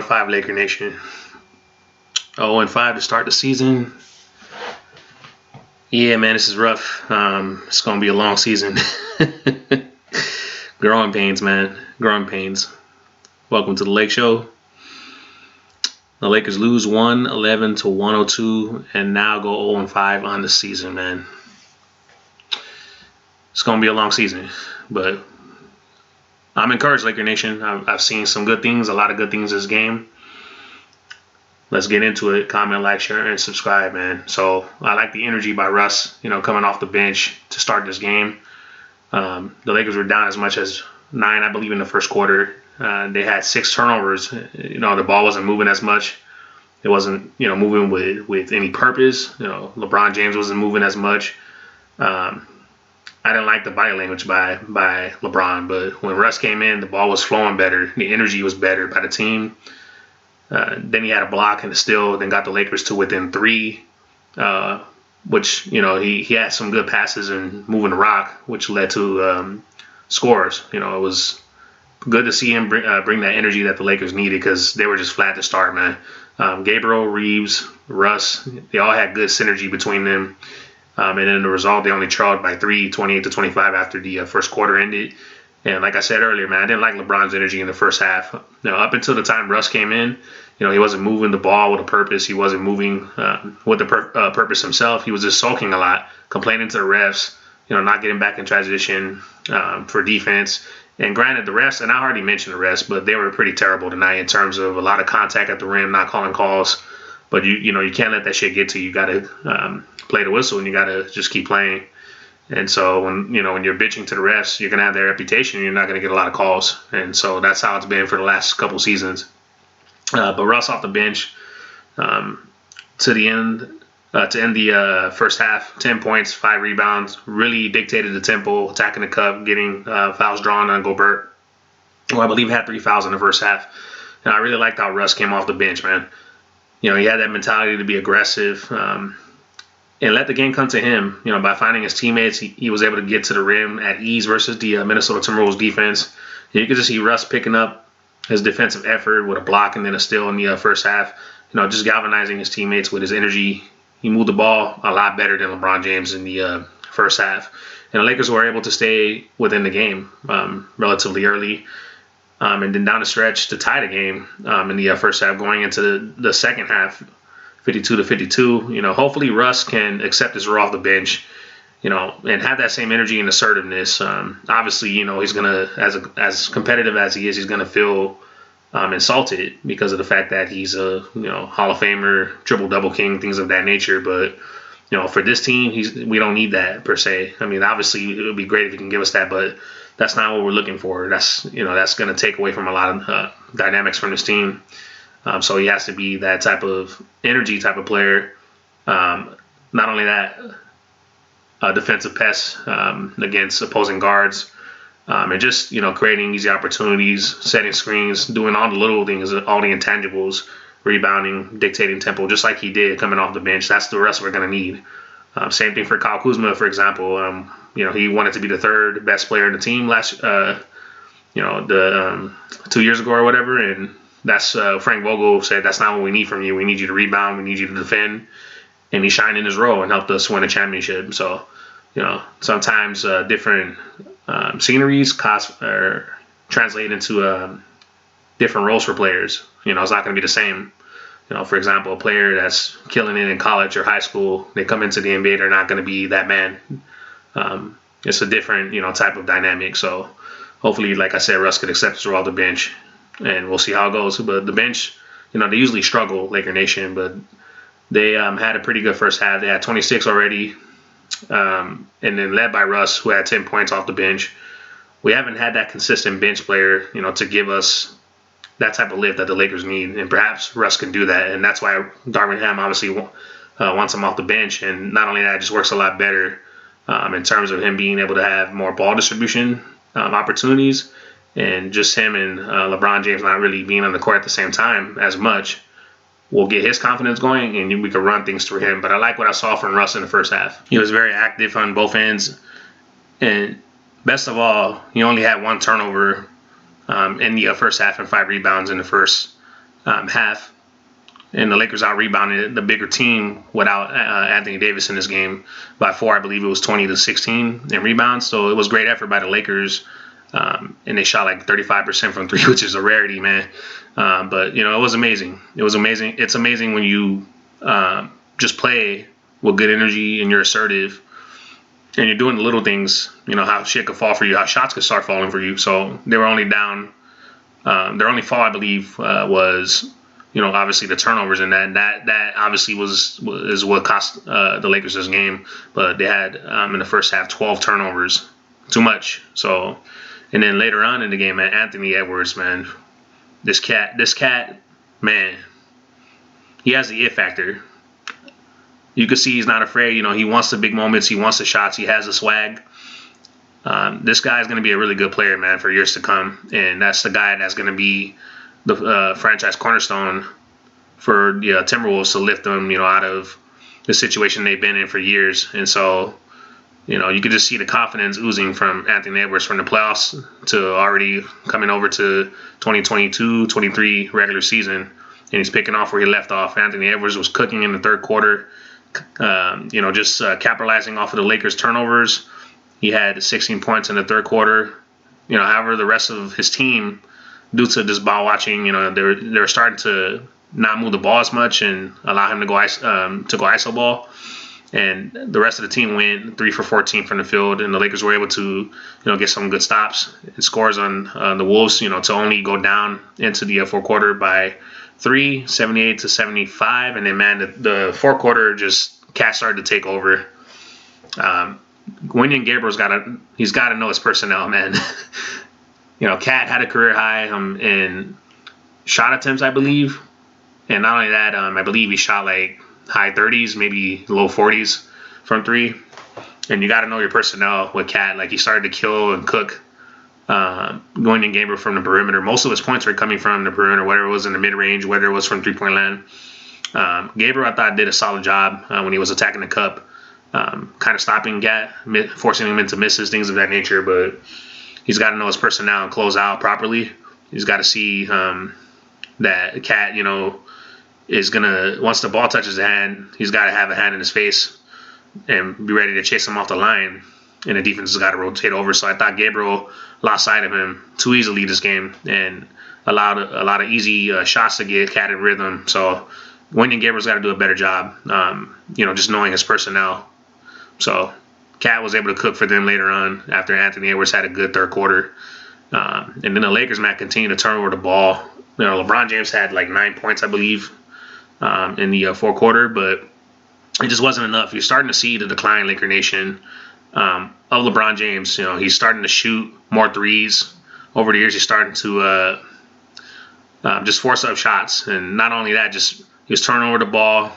0-5 Laker Nation. 0-5 to start the season. Yeah, man, this is rough. It's gonna be a long season. Growing pains, man. Growing pains. Welcome to the Lake Show. The Lakers lose 111-102 and now go 0-5 on the season, man. It's gonna be a long season, but I'm encouraged, Laker Nation. I've seen some good things, a lot of good things this game. Let's get into it. Comment, like, share, and subscribe, man. So I like the energy by Russ, coming off the bench to start this game. The Lakers were down as much as 9, I believe, in the first quarter. They had 6 turnovers. The ball wasn't moving as much. It wasn't, moving with any purpose. LeBron James wasn't moving as much. I didn't like the body language by LeBron, but when Russ came in, the ball was flowing better. The energy was better by the team. Then he had a block and a steal, then got the Lakers to within 3, which, he had some good passes and moving the rock, which led to scores. It was good to see him bring that energy that the Lakers needed because they were just flat to start, man. Gabriel, Reeves, Russ, they all had good synergy between them. And then the result, they only trailed by 3, 28-25 after the first quarter ended. And like I said earlier, man, I didn't like LeBron's energy in the first half. Up until the time Russ came in, he wasn't moving the ball with a purpose. He wasn't moving with the purpose himself. He was just sulking a lot, complaining to the refs, not getting back in transition for defense. And granted, the refs, and I already mentioned the refs, but they were pretty terrible tonight in terms of a lot of contact at the rim, not calling calls. But you can't let that shit get to you. You got to play the whistle and you got to just keep playing. And so when you're bitching to the refs, you're gonna have their reputation. You're not gonna get a lot of calls, and so that's how it's been for the last couple seasons. But Russ off the bench to end the first half, 10 points, 5 rebounds, really dictated the tempo, attacking the cup, getting fouls drawn on Gobert, who I believe had 3 fouls in the first half. And I really liked how Russ came off the bench, man. He had that mentality to be aggressive. And let the game come to him. By finding his teammates, he was able to get to the rim at ease versus the Minnesota Timberwolves defense. You could just see Russ picking up his defensive effort with a block and then a steal in the first half. Just galvanizing his teammates with his energy. He moved the ball a lot better than LeBron James in the first half. And the Lakers were able to stay within the game relatively early. And then down the stretch to tie the game in the first half, going into the second half, 52-52. Hopefully Russ can accept his role off the bench, and have that same energy and assertiveness. Obviously, he's gonna, as competitive as he is, he's gonna feel insulted because of the fact that he's a Hall of Famer, triple-double king, things of that nature. But for this team, we don't need that per se. I mean, obviously it would be great if he can give us that, but that's not what we're looking for. That's that's gonna take away from a lot of dynamics from this team. So he has to be that type of energy type of player. Not only that, defensive pest against opposing guards, and just creating easy opportunities, setting screens, doing all the little things, all the intangibles, rebounding, dictating tempo, just like he did coming off the bench. That's the rest we're gonna need. Same thing for Kyle Kuzma, for example. He wanted to be the 3rd best player in the team last, 2 years ago or whatever, and that's Frank Vogel said that's not what we need from you. We need you to rebound. We need you to defend. And he shined in his role and helped us win a championship. So, sometimes different sceneries translate into different roles for players. It's not going to be the same. For example, a player that's killing it in college or high school, they come into the NBA, they're not going to be that man. It's a different, type of dynamic. So hopefully, like I said, Russ could accept his role off the bench. And we'll see how it goes. But the bench, they usually struggle, Laker Nation, but they had a pretty good first half. They had 26 already, and then led by Russ, who had 10 points off the bench. We haven't had that consistent bench player, to give us that type of lift that the Lakers need, and perhaps Russ can do that. And that's why Darvin Ham obviously wants him off the bench. And not only that, it just works a lot better in terms of him being able to have more ball distribution opportunities. And just him and LeBron James not really being on the court at the same time as much will get his confidence going, and we can run things through him. But I like what I saw from Russ in the first half. He was very active on both ends. And best of all, he only had 1 turnover in the first half and 5 rebounds in the first half, and the Lakers out rebounded the bigger team without Anthony Davis in this game by 4. I believe it was 20-16 in rebounds. So it was great effort by the Lakers, and they shot like 35% from three, which is a rarity, man. But you know, it was amazing. It was amazing. It's amazing when you just play with good energy and you're assertive and you're doing the little things. You know how shit could fall for you, how shots could start falling for you. So they were only down. Their only fall, I believe, was, you know, obviously the turnovers, and that obviously is what cost the Lakers this game. But they had in the first half 12 turnovers, too much. So, and then later on in the game, man, Anthony Edwards, man, this cat, man, he has the it factor. You can see he's not afraid. You know, he wants the big moments, he wants the shots, he has the swag. This guy is going to be a really good player, man, for years to come, and that's the guy that's going to be the franchise cornerstone for the Timberwolves to lift them, you know, out of the situation they've been in for years. And so, you know, you could just see the confidence oozing from Anthony Edwards from the playoffs to already coming over to 2022-23 regular season, and he's picking off where he left off. Anthony Edwards was cooking in the third quarter, you know, just capitalizing off of the Lakers' turnovers. He had 16 points in the third quarter. You know, however, the rest of his team, due to this ball watching, you know, they're starting to not move the ball as much and allow him to go iso ball. And the rest of the team went 3 for 14 from the field, and the Lakers were able to, you know, get some good stops and scores on the Wolves, you know, to only go down into the fourth quarter by 3, 78-75. And then, man, the fourth quarter, just Cat started to take over. Wenyen Gabriel's got to know his personnel, man. You know, Cat had a career high in shot attempts, I believe, and not only that, I believe he shot like high 30s, maybe low 40s from three. And you got to know your personnel with Cat. Like, he started to kill and cook Wenyen Gabriel from the perimeter. Most of his points were coming from the perimeter, whether it was in the mid range, whether it was from 3-point land. Gabriel, I thought, did a solid job when he was attacking the cup. Kind of stopping Gat, forcing him into misses, things of that nature. But he's got to know his personnel and close out properly. He's got to see that Cat, you know, is gonna, once the ball touches the hand, he's got to have a hand in his face and be ready to chase him off the line. And the defense has got to rotate over. So I thought Gabriel lost sight of him too easily this game and allowed a lot of easy shots to get Cat in rhythm. So Wenyen Gabriel's got to do a better job, you know, just knowing his personnel. So Cat was able to cook for them later on after Anthony Edwards had a good third quarter. And then the Lakers, man, continued to turn over the ball. You know, LeBron James had like 9 points, I believe, in the fourth quarter, but it just wasn't enough. You're starting to see the decline, Laker Nation, of LeBron James. You know, he's starting to shoot more threes over the years. He's starting to just force up shots. And not only that, just he was turning over the ball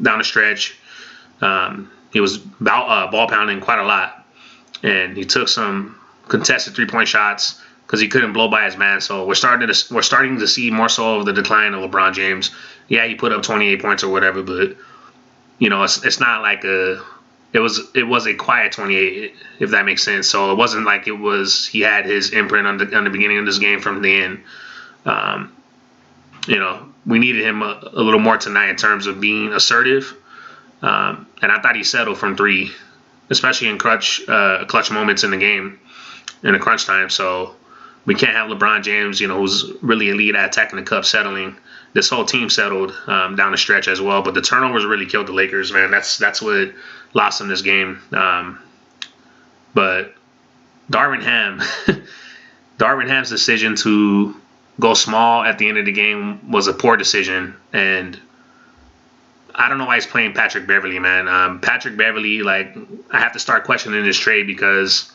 down the stretch. He was ball pounding quite a lot, and he took some contested 3-point shots because he couldn't blow by his man. So we're starting to see more so of the decline of LeBron James. Yeah, he put up 28 points or whatever, but you know, it's not like it was a quiet 28, if that makes sense. So it wasn't like he had his imprint on the beginning of this game from the end. You know, we needed him a little more tonight in terms of being assertive. And I thought he settled from three, especially in clutch moments in the game, in the crunch time. So we can't have LeBron James, you know, who's really elite at attacking the cup, settling. This whole team settled down the stretch as well. But the turnovers really killed the Lakers, man. That's what lost them this game. But Darvin Ham's decision to go small at the end of the game was a poor decision. And I don't know why he's playing Patrick Beverley, man. Patrick Beverley, like, I have to start questioning this trade because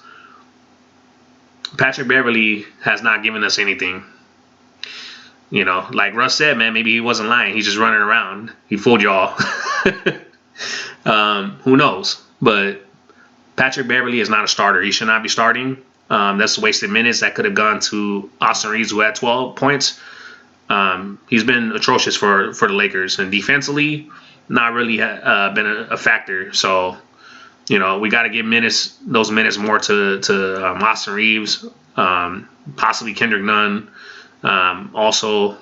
Patrick Beverley has not given us anything. You know, like Russ said, man, maybe he wasn't lying. He's just running around. He fooled y'all. Who knows? But Patrick Beverley is not a starter. He should not be starting. That's wasted minutes that could have gone to Austin Reeves, who had 12 points. He's been atrocious for the Lakers. And defensively, not really been a factor. So, you know, we got to give those minutes more to Austin Reeves, possibly Kendrick Nunn. Also,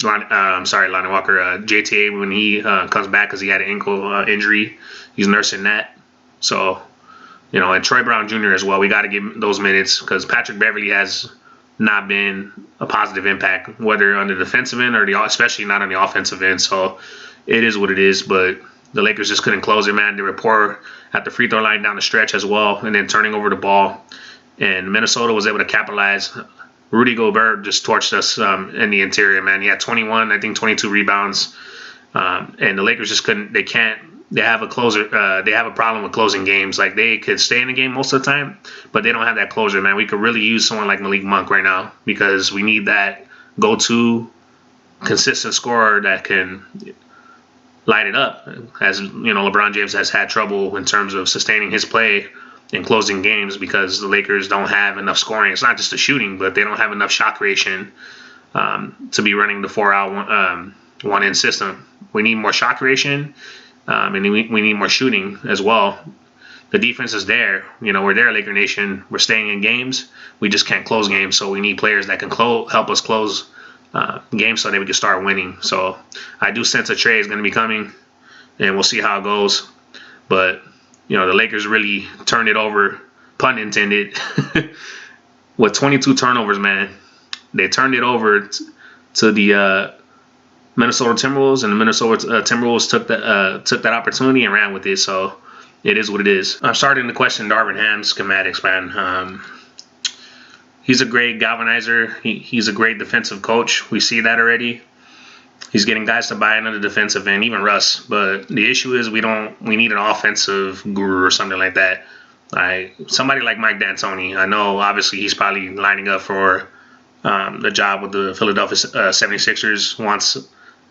Lonnie Walker, JTA when he comes back because he had an ankle injury. He's nursing that. So, and Troy Brown Jr. as well. We got to give him those minutes because Patrick Beverley has not been a positive impact, whether on the defensive end or especially not on the offensive end. So it is what it is. But the Lakers just couldn't close it, man. They were poor at the free throw line down the stretch as well, and then turning over the ball. And Minnesota was able to capitalize. Rudy Gobert just torched us in the interior, man. He had 21, I think 22 rebounds. And the Lakers just couldn't. They can't. They have a closer. They have a problem with closing games. Like they could stay in the game most of the time, but they don't have that closer, man. We could really use someone like Malik Monk right now because we need that go-to consistent scorer that can light it up. As LeBron James has had trouble in terms of sustaining his play in closing games because the Lakers don't have enough scoring. It's not just the shooting, but they don't have enough shot creation to be running the 4-out one-in system. We need more shot creation, and we need more shooting as well. The defense is there. We're there, Laker Nation. We're staying in games. We just can't close games, so we need players that can help us close games so that we can start winning. So I do sense a trade is going to be coming, and we'll see how it goes. But the Lakers really turned it over, pun intended, with 22 turnovers, man. They turned it over to the Minnesota Timberwolves, and the Minnesota Timberwolves took that opportunity and ran with it. So it is what it is. I'm starting to question Darvin Ham's schematics, man. He's a great galvanizer. He's a great defensive coach. We see that already. He's getting guys to buy into the defensive end, even Russ. But the issue is we need an offensive guru or something like that. Somebody like Mike D'Antoni. I know obviously he's probably lining up for the job with the Philadelphia 76ers once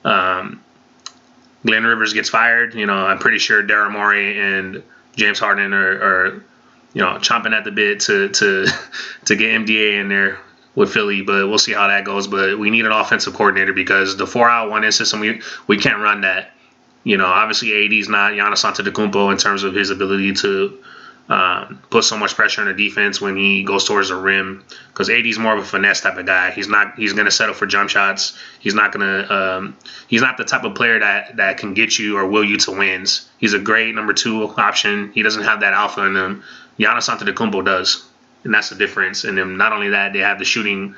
Glenn Rivers gets fired. I'm pretty sure Daryl Morey and James Harden are chomping at the bit to get MDA in there with Philly, but we'll see how that goes. But we need an offensive coordinator because the 4-out one-in system, we can't run that. Obviously AD's not Giannis Antetokounmpo in terms of his ability to put so much pressure on the defense when he goes towards the rim, because AD's more of a finesse type of guy. He's going to settle for jump shots. He's not the type of player that can get you or will you to wins. He's a great number 2 option. He doesn't have that alpha in him. Giannis Antetokounmpo does. And that's the difference. And then not only that, they have the shooting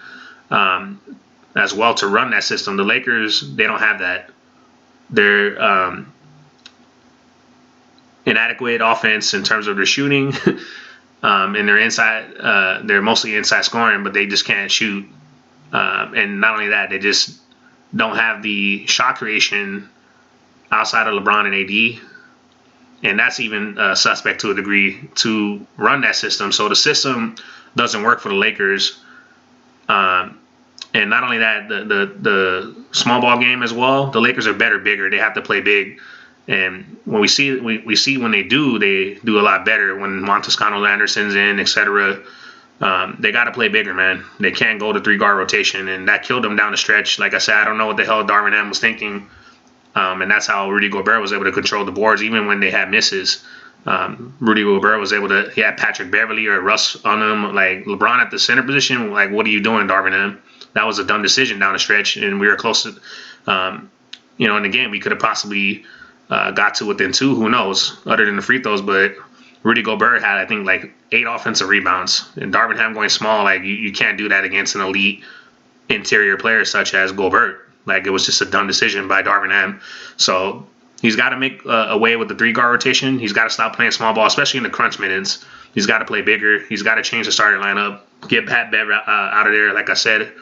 as well to run that system. The Lakers, they don't have that. They're inadequate offense in terms of their shooting, and they're inside. They're mostly inside scoring, but they just can't shoot. And not only that, they just don't have the shot creation outside of LeBron and AD. And that's even suspect to a degree to run that system. So the system doesn't work for the Lakers. And not only that, the small ball game as well. The Lakers are better, bigger. They have to play big. And when we see when they do a lot better. When Montescano Anderson's in, etc. They got to play bigger, man. They can't go to 3-guard rotation, and that killed them down the stretch. Like I said, I don't know what the hell Darvin Ham was thinking. And that's how Rudy Gobert was able to control the boards, even when they had misses. Rudy Gobert was able to. He had Patrick Beverley or Russ on him, like LeBron at the center position. Like, what are you doing, Darvin Ham? That was a dumb decision down the stretch, and we were close to. In the game, we could have possibly got to within 2. Who knows? Other than the free throws, but Rudy Gobert had, I think, like 8 offensive rebounds, and Darvin Ham going small. Like you can't do that against an elite interior player such as Gobert. Like, it was just a dumb decision by Darvin Ham. So he's got to make a way with the 3-guard rotation. He's got to stop playing small ball, especially in the crunch minutes. He's got to play bigger. He's got to change the starting lineup. Get Pat Bev out of there. Like I said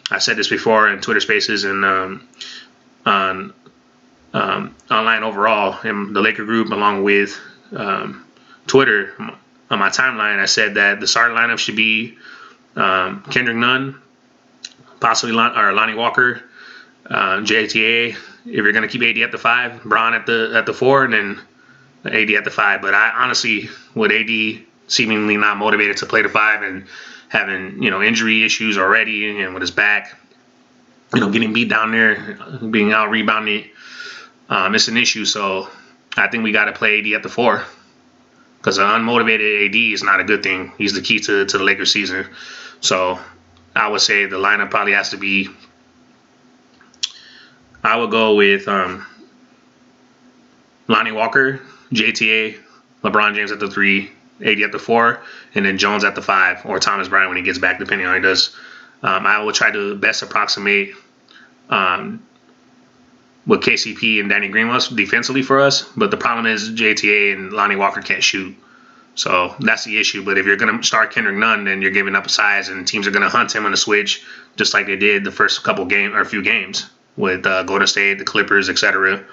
this before in Twitter Spaces and on online overall in the Laker group, along with Twitter on my timeline. I said that the starting lineup should be Kendrick Nunn, possibly Lonnie Walker, JTA. If you're going to keep AD at the 5, Bron at the 4, and then AD at the 5. But I honestly, with AD seemingly not motivated to play the 5 and having injury issues already, and with his back, getting beat down there, being out rebounded, it's an issue. So I think we got to play AD at the 4, because an unmotivated AD is not a good thing. He's the key to the Lakers season. So I would say the lineup probably has to be I would go with Lonnie Walker, JTA, LeBron James at the 3, AD at the 4, and then Jones at the 5, or Thomas Bryant when he gets back, depending on how he does. I will try to best approximate um, what KCP and Danny Green was defensively for us, but the problem is JTA and Lonnie Walker can't shoot. So that's the issue. But if you're going to start Kendrick Nunn, then you're giving up a size, and teams are going to hunt him on the switch, just like they did the first few games with Golden State, the Clippers, etc.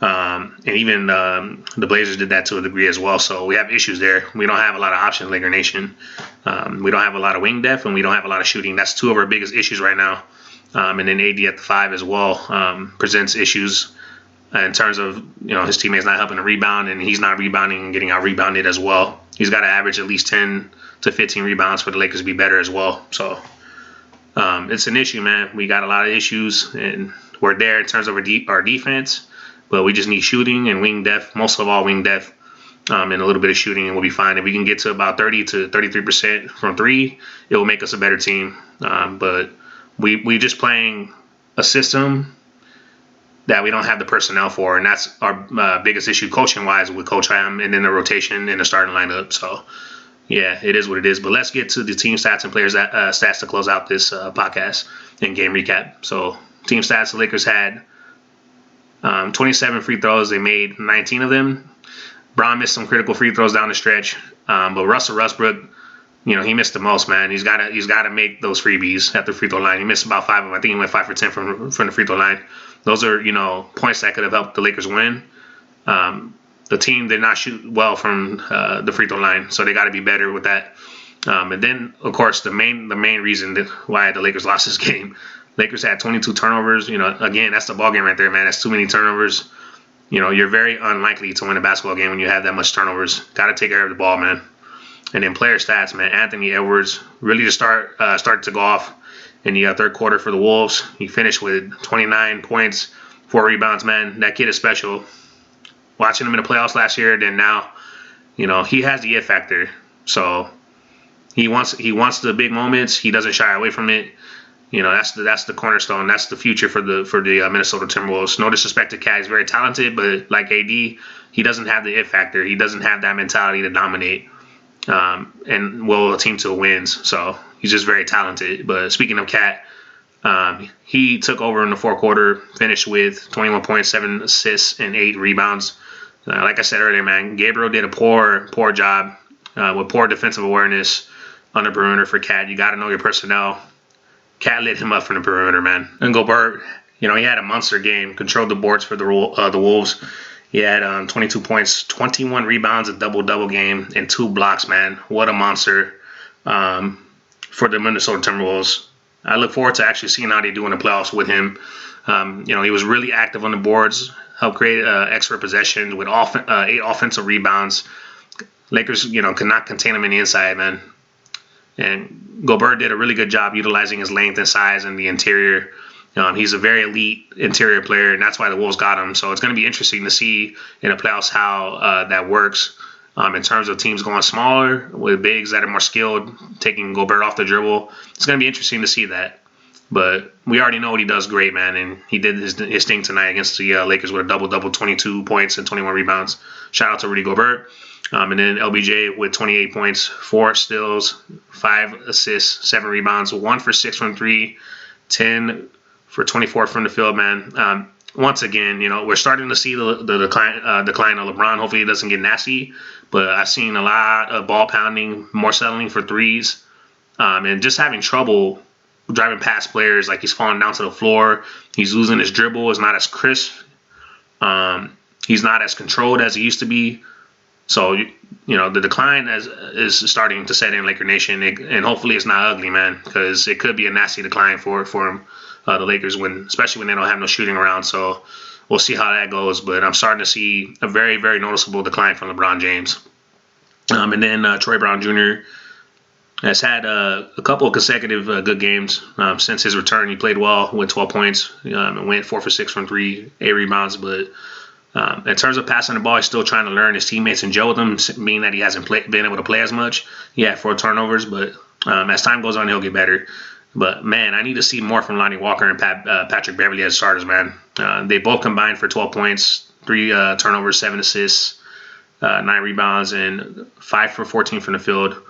And even the Blazers did that to a degree as well. So we have issues there. We don't have a lot of options, Laker Nation. We don't have a lot of wing depth, and we don't have a lot of shooting. That's two of our biggest issues right now. And then AD at the 5 as well presents issues in terms of his teammates not helping to rebound, and he's not rebounding and getting out rebounded as well. He's got to average at least 10 to 15 rebounds for the Lakers to be better as well. So it's an issue, man. We got a lot of issues, and we're there in terms of our defense, but we just need shooting and wing depth, most of all wing depth, and a little bit of shooting, and we'll be fine. If we can get to about 30 to 33% from 3, it will make us a better team. But we just playing a system that we don't have the personnel for, and that's our biggest issue coaching-wise with Coach Ham, and then the rotation and the starting lineup. So, yeah, it is what it is. But let's get to the team stats and players stats to close out this podcast and game recap. So, team stats: the Lakers had 27 free throws. They made 19 of them. Bron missed some critical free throws down the stretch, but Russell Westbrook, he missed the most, man. He's got to make those freebies at the free throw line. He missed about 5 of them. I think he went 5 for 10 from the free throw line. Those are, points that could have helped the Lakers win. The team did not shoot well from the free throw line, so they got to be better with that. And then, of course, the main reason why the Lakers lost this game, Lakers had 22 turnovers. Again, that's the ball game right there, man. That's too many turnovers. You're very unlikely to win a basketball game when you have that much turnovers. Got to take care of the ball, man. And then player stats, man. Anthony Edwards really just started to go off in the third quarter for the Wolves. He finished with 29 points, 4 rebounds, man. That kid is special. Watching him in the playoffs last year, then now, he has the it factor. So he wants the big moments. He doesn't shy away from it. That's the cornerstone. That's the future for the Minnesota Timberwolves. No disrespect to Cat, he's very talented, but like AD, he doesn't have the it factor. He doesn't have that mentality to dominate and will a team to wins. So he's just very talented. But speaking of Cat, he took over in the fourth quarter, finished with 21 points, 7 assists, and 8 rebounds. Like I said earlier, man, Gabriel did a poor job with poor defensive awareness on the perimeter for Cat. You got to know your personnel. Cat lit him up from the perimeter, man. And Gobert, he had a monster game, controlled the boards for the Wolves. He had 22 points, 21 rebounds, a double-double game, and 2 blocks, man. What a monster for the Minnesota Timberwolves. I look forward to actually seeing how they do in the playoffs with him. He was really active on the boards, helped create extra possessions with 8 offensive rebounds. Lakers, could not contain him in the inside, man. And Gobert did a really good job utilizing his length and size in the interior. He's a very elite interior player, and that's why the Wolves got him. So it's going to be interesting to see in the playoffs how that works in terms of teams going smaller with bigs that are more skilled, taking Gobert off the dribble. It's going to be interesting to see that. But we already know what he does great, man, and he did his thing tonight against the Lakers with a double-double, 22 points and 21 rebounds. Shout out to Rudy Gobert. And then LBJ with 28 points, 4 steals, 5 assists, 7 rebounds, 1 for 6 from 3, 10 for 24 from the field, man. Once again, we're starting to see the decline of LeBron. Hopefully it doesn't get nasty, but I've seen a lot of ball pounding, more settling for threes, and just having trouble driving past players. Like he's falling down to the floor. He's losing his dribble. It's not as crisp. He's not as controlled as he used to be. So, the decline is starting to set in Laker Nation, and hopefully it's not ugly, man, because it could be a nasty decline for him, the Lakers, especially when they don't have no shooting around. So we'll see how that goes. But I'm starting to see a very, very noticeable decline from LeBron James. And then Troy Brown Jr. has had a couple of consecutive good games since his return. He played well with 12 points and went 4 for 6 from 3, 8 rebounds, but in terms of passing the ball, he's still trying to learn his teammates and gel with them, meaning that he hasn't been able to play as much. He had 4 turnovers, but as time goes on, he'll get better. But man, I need to see more from Lonnie Walker and Patrick Beverley as starters, man. They both combined for 12 points, 3 turnovers, 7 assists, 9 rebounds, and 5 for 14 from the field.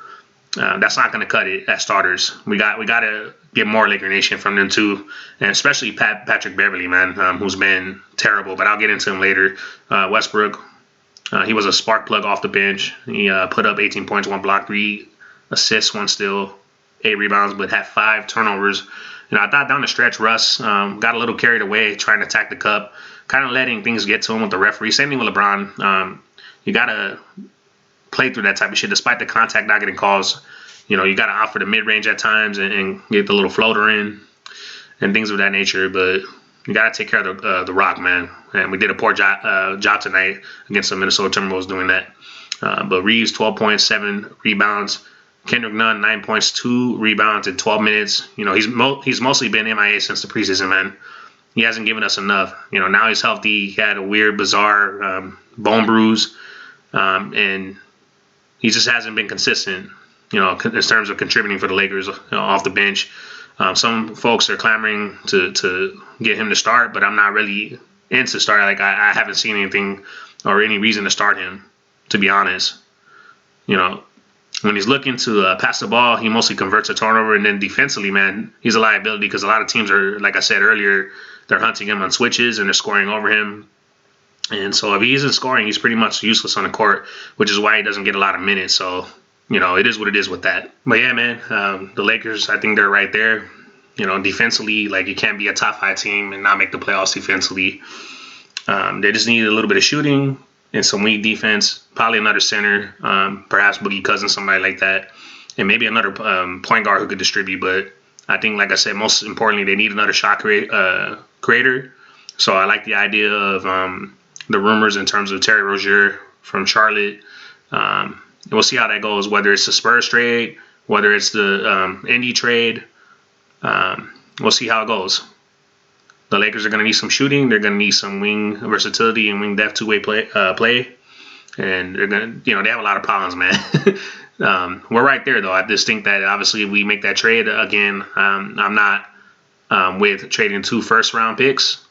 That's not going to cut it as starters. We got to get more Laker Nation from them too, and especially Patrick Beverley, man, who's been terrible. But I'll get into him later. Westbrook, he was a spark plug off the bench. He put up 18 points, 1 block, 3 assists, 1 steal, 8 rebounds, but had 5 turnovers. I thought down the stretch, Russ got a little carried away trying to attack the cup, kind of letting things get to him with the referee. Same thing with LeBron. You got to play through that type of shit, despite the contact not getting calls. You got to opt for the mid-range at times and get the little floater in and things of that nature. But you got to take care of the rock, man. And we did a poor job tonight against the Minnesota Timberwolves doing that. But Reeves, 12 points, 7 rebounds. Kendrick Nunn, 9 points, 2 rebounds in 12 minutes. He's mostly been MIA since the preseason, man. He hasn't given us enough. Now he's healthy. He had a weird, bizarre bone bruise. And he just hasn't been consistent, in terms of contributing for the Lakers off the bench. Some folks are clamoring to get him to start, but I'm not really into start. Like I haven't seen anything or any reason to start him, to be honest. When he's looking to pass the ball, he mostly converts a turnover, and then defensively, man, he's a liability because a lot of teams are, like I said earlier, they're hunting him on switches and they're scoring over him. And so if he isn't scoring, he's pretty much useless on the court, which is why he doesn't get a lot of minutes. So, it is what it is with that. But yeah, man, the Lakers, I think they're right there. Defensively, like you can't be a top 5 team and not make the playoffs defensively. They just need a little bit of shooting and some weak defense, probably another center, perhaps Boogie Cousins, somebody like that, and maybe another point guard who could distribute. But I think, like I said, most importantly, they need another shot creator. So I like the idea of the rumors in terms of Terry Rozier from Charlotte. We'll see how that goes, whether it's the Spurs trade, whether it's the Indy trade. We'll see how it goes. The Lakers are going to need some shooting. They're going to need some wing versatility and wing depth two-way play. And they're going to, they have a lot of problems, man. We're right there, though. I just think that obviously if we make that trade again, I'm not with trading 2 first-round picks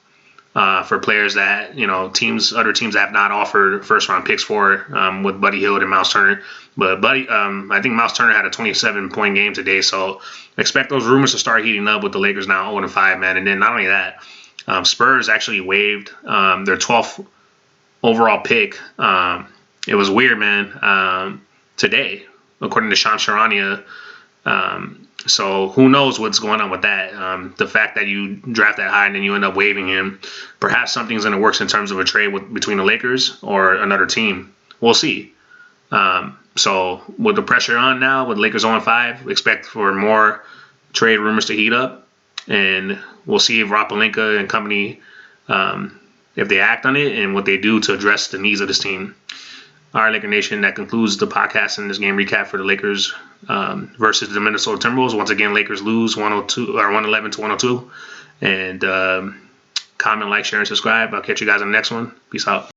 for players that, other teams have not offered first-round picks for with Buddy Hield and Miles Turner. But I think Miles Turner had a 27-point game today, so expect those rumors to start heating up with the Lakers now 0-5, man. And then not only that, Spurs actually waived their 12th overall pick. It was weird, man, today, according to Sean Charania. So who knows what's going on with that? The fact that you draft that high and then you end up waiving him, perhaps something's in the works in terms of a trade between the Lakers or another team. We'll see. So with the pressure on now, with Lakers 0-5, expect for more trade rumors to heat up, and we'll see if Rob Pelinka and company, if they act on it and what they do to address the needs of this team. All right, Laker Nation, that concludes the podcast and this game recap for the Lakers versus the Minnesota Timberwolves. Once again, Lakers lose 111-102. And comment, like, share, and subscribe. I'll catch you guys on the next one. Peace out.